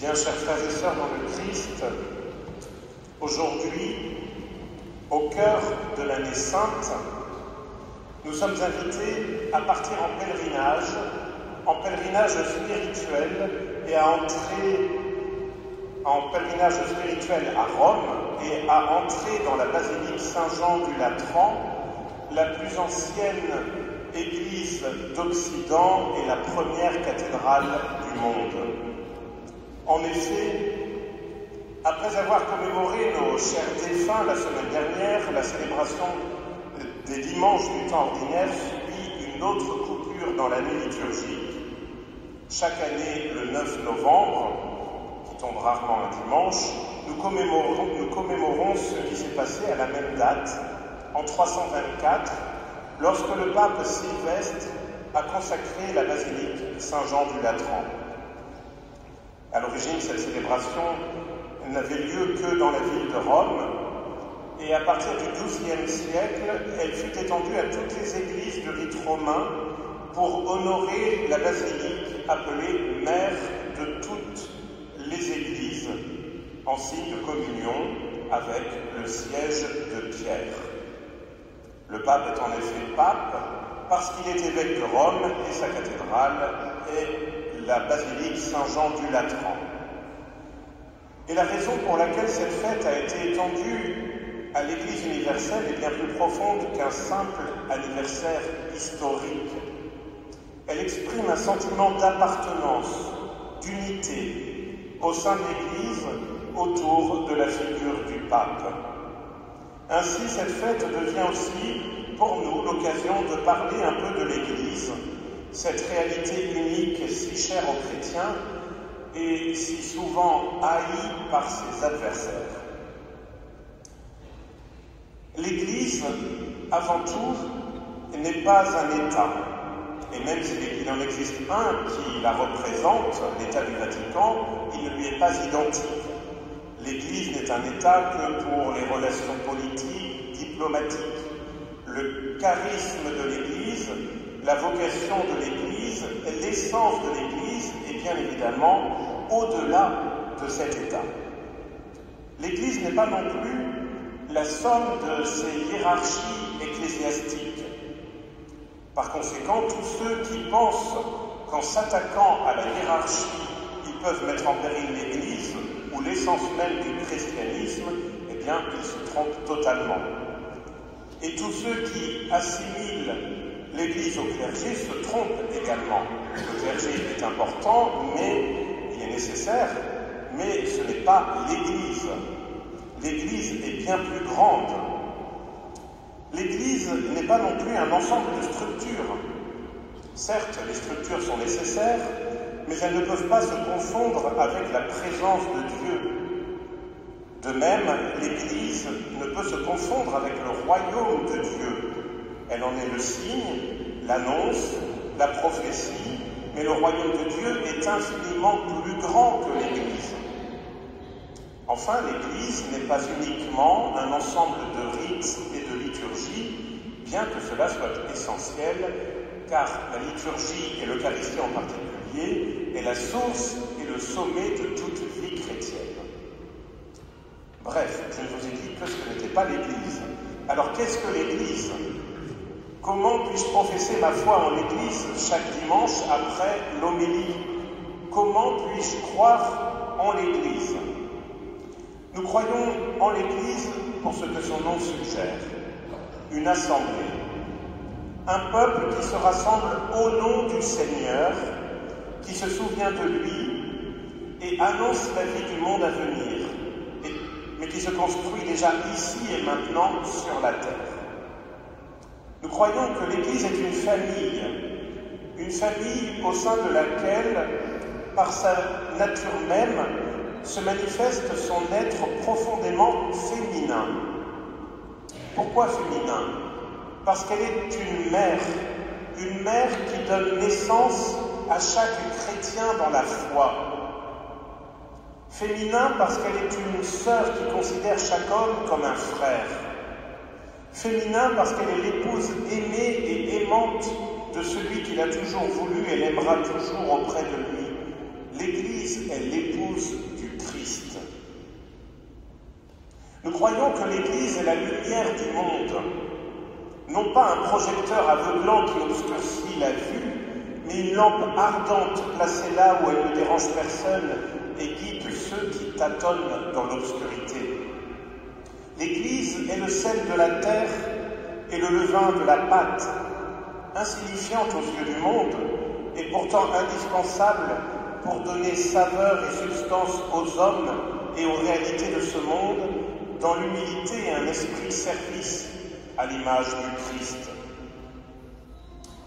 Bien, chers frères et sœurs dans le Christ, aujourd'hui, au cœur de l'année sainte, nous sommes invités à partir en pèlerinage spirituel et à entrer en pèlerinage spirituel à Rome et à entrer dans la basilique Saint-Jean du Latran, la plus ancienne église d'Occident et la première cathédrale du monde. En effet, après avoir commémoré nos chers défunts la semaine dernière, la célébration des dimanches du temps ordinaire subit une autre coupure dans l'année liturgique. Chaque année, le 9 novembre, qui tombe rarement un dimanche, nous commémorons ce qui s'est passé à la même date, en 324, lorsque le pape Sylvestre a consacré la basilique Saint-Jean du Latran. À l'origine, cette célébration n'avait lieu que dans la ville de Rome, et à partir du XIIe siècle, elle fut étendue à toutes les églises du rite romain pour honorer la basilique appelée mère de toutes les églises, en signe de communion avec le siège de Pierre. Le pape est en effet pape parce qu'il est évêque de Rome et sa cathédrale est la basilique Saint-Jean du Latran. Et la raison pour laquelle cette fête a été étendue à l'Église universelle est bien plus profonde qu'un simple anniversaire historique. Elle exprime un sentiment d'appartenance, d'unité au sein de l'Église autour de la figure du pape. Ainsi, cette fête devient aussi, pour nous, l'occasion de parler un peu de l'Église, cette réalité unique si chère aux chrétiens et si souvent haïe par ses adversaires. L'Église, avant tout, n'est pas un État, et même s'il en existe un qui la représente, l'État du Vatican, il ne lui est pas identique. L'Église n'est un État que pour les relations politiques, diplomatiques. Le charisme de l'Église, la vocation de l'Église, l'essence de l'Église est bien évidemment au-delà de cet État. L'Église n'est pas non plus la somme de ses hiérarchies ecclésiastiques. Par conséquent, tous ceux qui pensent qu'en s'attaquant à la hiérarchie, ils peuvent mettre en péril l'Église ou l'essence même du christianisme, eh bien, ils se trompent totalement. Et tous ceux qui assimilent l'Église au clergé se trompent également. Le clergé est important, mais il est nécessaire, mais ce n'est pas l'Église. L'Église est bien plus grande. L'Église n'est pas non plus un ensemble de structures. Certes, les structures sont nécessaires, mais elles ne peuvent pas se confondre avec la présence de Dieu. De même, l'Église ne peut se confondre avec le royaume de Dieu. Elle en est le signe, l'annonce, la prophétie, mais le royaume de Dieu est infiniment plus grand que l'Église. Enfin, l'Église n'est pas uniquement un ensemble de rites et de liturgies, bien que cela soit essentiel, car la liturgie et l'Eucharistie en particulier est la source et le sommet de toute vie chrétienne. Bref, je vous ai dit que ce n'était pas l'Église. Alors qu'est-ce que l'Église ? Comment puis-je professer ma foi en l'Église chaque dimanche après l'homélie? Comment puis-je croire en l'Église? Nous croyons en l'Église pour ce que son nom suggère, une assemblée, un peuple qui se rassemble au nom du Seigneur, qui se souvient de lui et annonce la vie du monde à venir, mais qui se construit déjà ici et maintenant sur la terre. Nous croyons que l'Église est une famille au sein de laquelle, par sa nature même, se manifeste son être profondément féminin. Pourquoi féminin? Parce qu'elle est une mère qui donne naissance à chaque chrétien dans la foi. Féminin parce qu'elle est une sœur qui considère chaque homme comme un frère. Féminin parce qu'elle est l'épouse aimée et aimante de celui qui l'a toujours voulu et l'aimera toujours auprès de lui. l'Église est l'épouse du Christ. Nous croyons que l'Église est la lumière du monde, non pas un projecteur aveuglant qui obscurcit la vue, mais une lampe ardente placée là où elle ne dérange personne et guide ceux qui tâtonnent dans l'obscurité. L'Église est le sel de la terre et le levain de la pâte, insignifiante aux yeux du monde et pourtant indispensable pour donner saveur et substance aux hommes et aux réalités de ce monde, dans l'humilité et un esprit de service à l'image du Christ.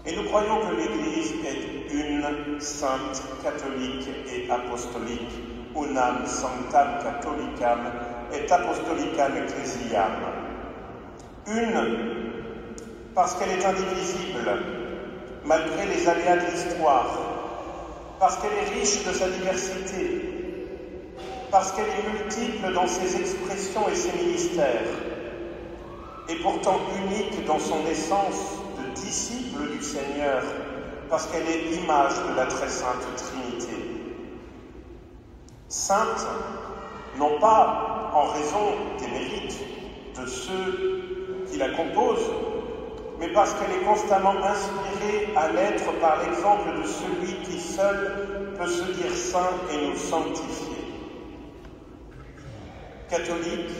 Et nous croyons que l'Église est une sainte catholique et apostolique, unam sanctam catholicam et apostolicam ecclesiam. Une, parce qu'elle est indivisible, malgré les aléas de l'histoire, parce qu'elle est riche de sa diversité, parce qu'elle est multiple dans ses expressions et ses ministères, et pourtant unique dans son essence de disciple du Seigneur, parce qu'elle est l'image de la très sainte Trinité. Sainte, non pas en raison des mérites de ceux qui la composent, mais parce qu'elle est constamment inspirée à l'être par l'exemple de celui qui seul peut se dire saint et nous sanctifier. Catholique,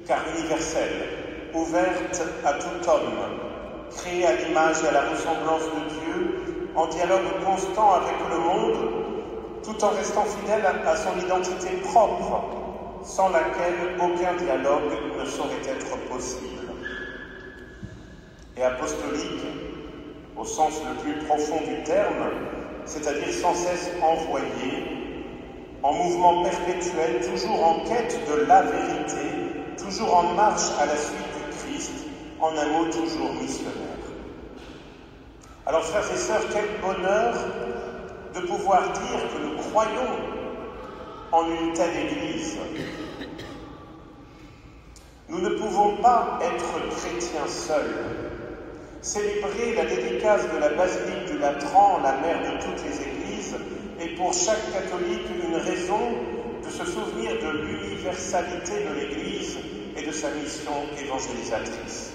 car universelle, ouverte à tout homme, créée à l'image et à la ressemblance de Dieu, en dialogue constant avec le monde, tout en restant fidèle à son identité propre, sans laquelle aucun dialogue ne saurait être possible. Et apostolique, au sens le plus profond du terme, c'est-à-dire sans cesse envoyé, en mouvement perpétuel, toujours en quête de la vérité, toujours en marche à la suite du Christ, en un mot toujours missionnaire. Alors frères et sœurs, quel bonheur de pouvoir dire que nous croyons en une telle Église. Nous ne pouvons pas être chrétiens seuls. Célébrer la dédicace de la basilique du Latran, la mère de toutes les églises, est pour chaque catholique une raison de se souvenir de l'universalité de l'Église et de sa mission évangélisatrice.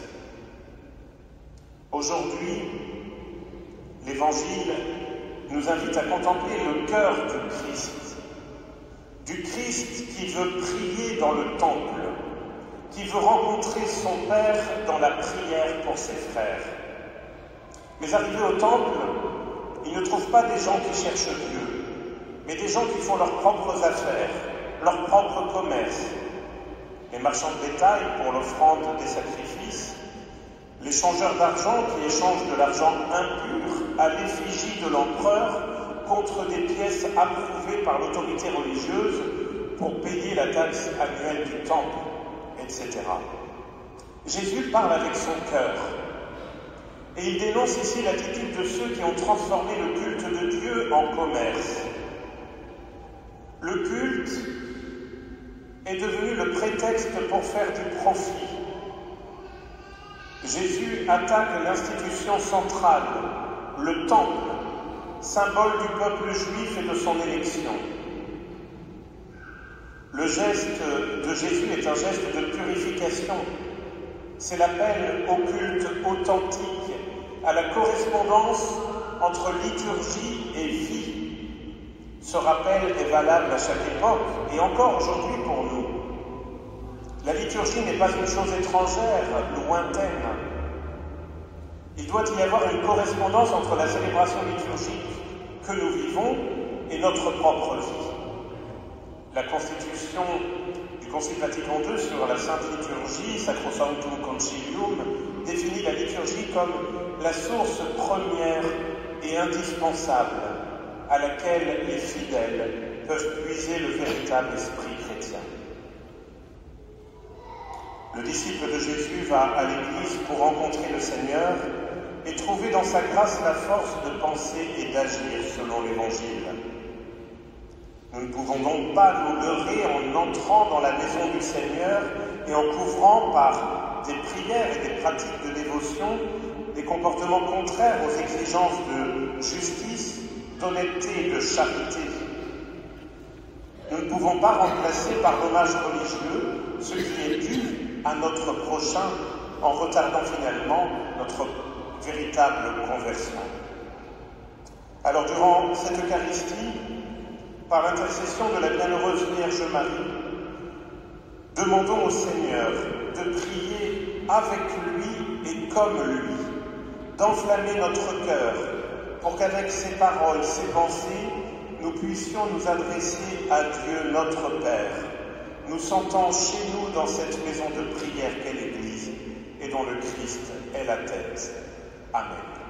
Aujourd'hui, l'Évangile nous invite à contempler le cœur du Christ qui veut prier dans le temple, qui veut rencontrer son Père dans la prière pour ses frères. Mais arrivé au temple, il ne trouve pas des gens qui cherchent Dieu, mais des gens qui font leurs propres affaires, leur propre commerce. Les marchands de bétail pour l'offrande des sacrifices, les changeurs d'argent qui échangent de l'argent impur à l'effigie de l'empereur contre des pièces approuvées par l'autorité religieuse pour payer la taxe annuelle du temple, etc. Jésus parle avec son cœur et il dénonce ici l'attitude de ceux qui ont transformé le culte de Dieu en commerce. Le culte est devenu le prétexte pour faire du profit. Jésus attaque l'institution centrale, le temple, symbole du peuple juif et de son élection. Le geste de Jésus est un geste de purification. C'est l'appel au culte authentique, à la correspondance entre liturgie et vie. Ce rappel est valable à chaque époque et encore aujourd'hui pour nous. La liturgie n'est pas une chose étrangère, lointaine. Il doit y avoir une correspondance entre la célébration liturgique que nous vivons et notre propre vie. La constitution du Concile Vatican II sur la Sainte Liturgie, Sacrosanctum Concilium, définit la liturgie comme la source première et indispensable à laquelle les fidèles peuvent puiser le véritable esprit chrétien. Le disciple de Jésus va à l'Église pour rencontrer le Seigneur et trouver dans sa grâce la force de penser et d'agir selon l'Évangile. Nous ne pouvons donc pas nous leurrer en entrant dans la maison du Seigneur et en couvrant par des prières et des pratiques de dévotion des comportements contraires aux exigences de justice, d'honnêteté et de charité. Nous ne pouvons pas remplacer par l'hommage religieux ce qui est dû à notre prochain en retardant finalement notre véritable conversion. Alors durant cette Eucharistie, par l'intercession de la bienheureuse Vierge Marie, demandons au Seigneur de prier avec lui et comme lui, d'enflammer notre cœur pour qu'avec ses paroles, ses pensées, nous puissions nous adresser à Dieu notre Père, nous sentant chez nous dans cette maison de prière qu'est l'Église et dont le Christ est la tête. Amen.